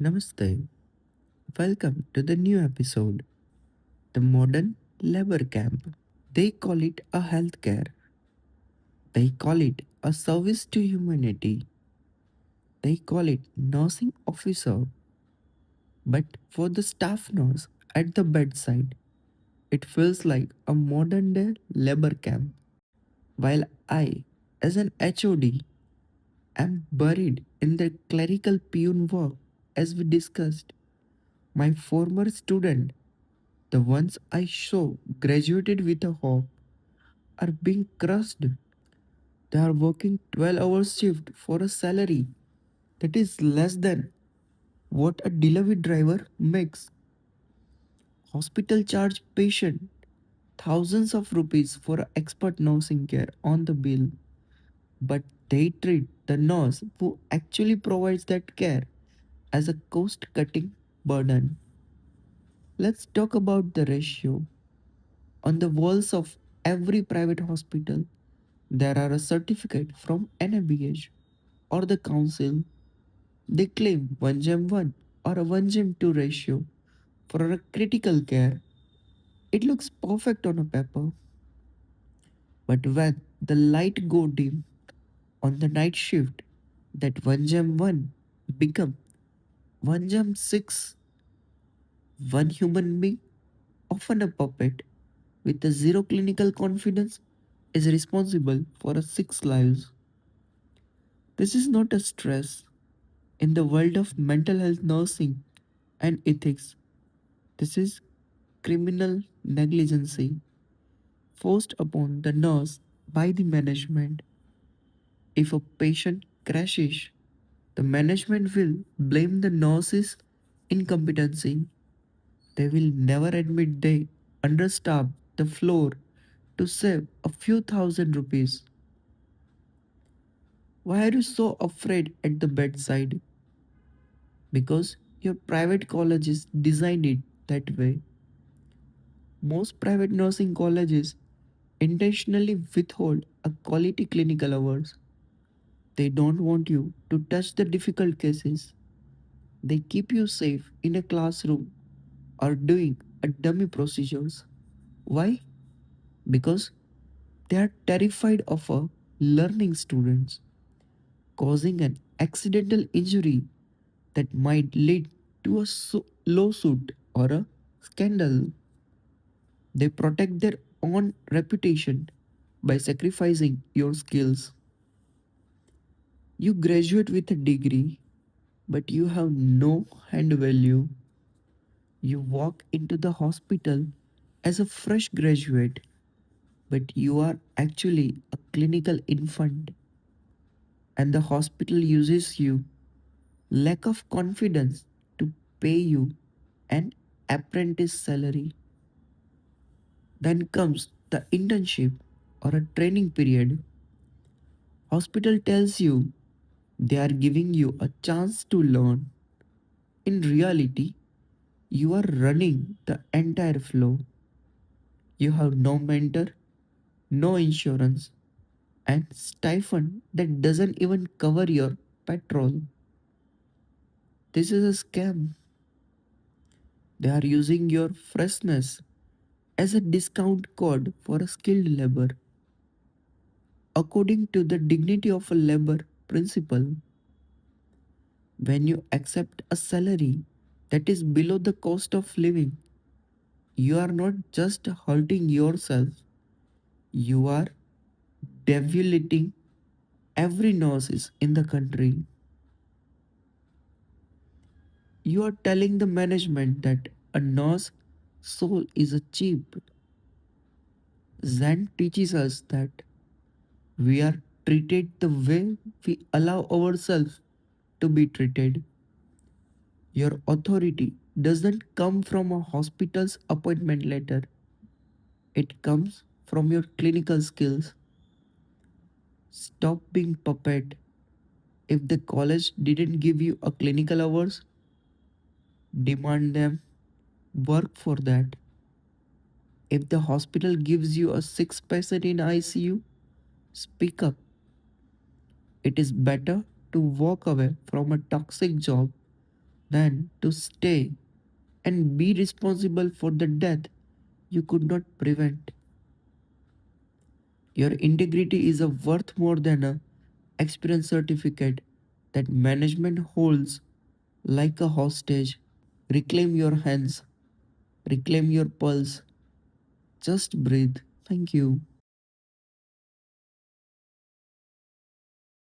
Namaste. Welcome to the new episode, The Modern Labor Camp. They call it a healthcare. They call it a service to humanity. They call it nursing officer. But for the staff nurse at the bedside, it feels like a modern day labor camp. While I, as an HOD, am buried in the clerical peon work as we discussed. My former student, the ones I saw graduated with a hope, are being crushed. They are working 12-hour shift for a salary that is less than what a delivery driver makes. Hospital charge patient thousands of rupees for expert nursing care on the bill, but they treat the nurse who actually provides that care as a cost-cutting burden. Let's talk about the ratio. On the walls of every private hospital, there are a certificate from NABH or the council. They claim 1:1 or a 1:2 ratio for a critical care. It looks perfect on a paper, but when the light go dim on the night shift, that 1:1 become 1:6. One human being, often a puppet with a zero clinical confidence, is responsible for a six lives. This is not a stress. In the world of mental health nursing and ethics, this is criminal negligence forced upon the nurse by the management. If a patient crashes, the management will blame the nurse's incompetency. They will never admit they understaffed the floor to save a few thousand rupees. Why are you so afraid at the bedside? Because your private colleges designed it that way. Most private nursing colleges intentionally withhold a quality clinical hours. They don't want you to touch the difficult cases. They keep you safe in a classroom or doing a dummy procedures. Why? Because they are terrified of a learning students causing an accidental injury that might lead to a lawsuit or a scandal. They protect their own reputation by sacrificing your skills. You graduate with a degree, but you have no hand value. You walk into the hospital as a fresh graduate, but you are actually a clinical infant, and the hospital uses you lack of confidence to pay you an apprentice salary. Then comes the internship or a training period. Hospital tells you they are giving you a chance to learn. In reality, you are running the entire flow. You have no mentor, no insurance, and stipend that doesn't even cover your petrol. This is a scam. They are using your freshness as a discount code for a skilled labor. According to the dignity of a labor principle, when you accept a salary that is below the cost of living, you are not just hurting yourself, you are devaluing every nurse in the country. You are telling the management that a nurse soul is a cheap. Zen teaches us that we are treated the way we allow ourselves to be treated. Your authority doesn't come from a hospital's appointment letter, it comes from your clinical skills. Stop being puppet. If the college didn't give you a clinical hours, demand them, work for that. If the hospital gives you a 6% in ICU, speak up. It is better to walk away from a toxic job than to stay and be responsible for the death you could not prevent. Your integrity is a worth more than a experience certificate that management holds like a hostage. Reclaim your hands, reclaim your pulse. Just breathe. Thank you.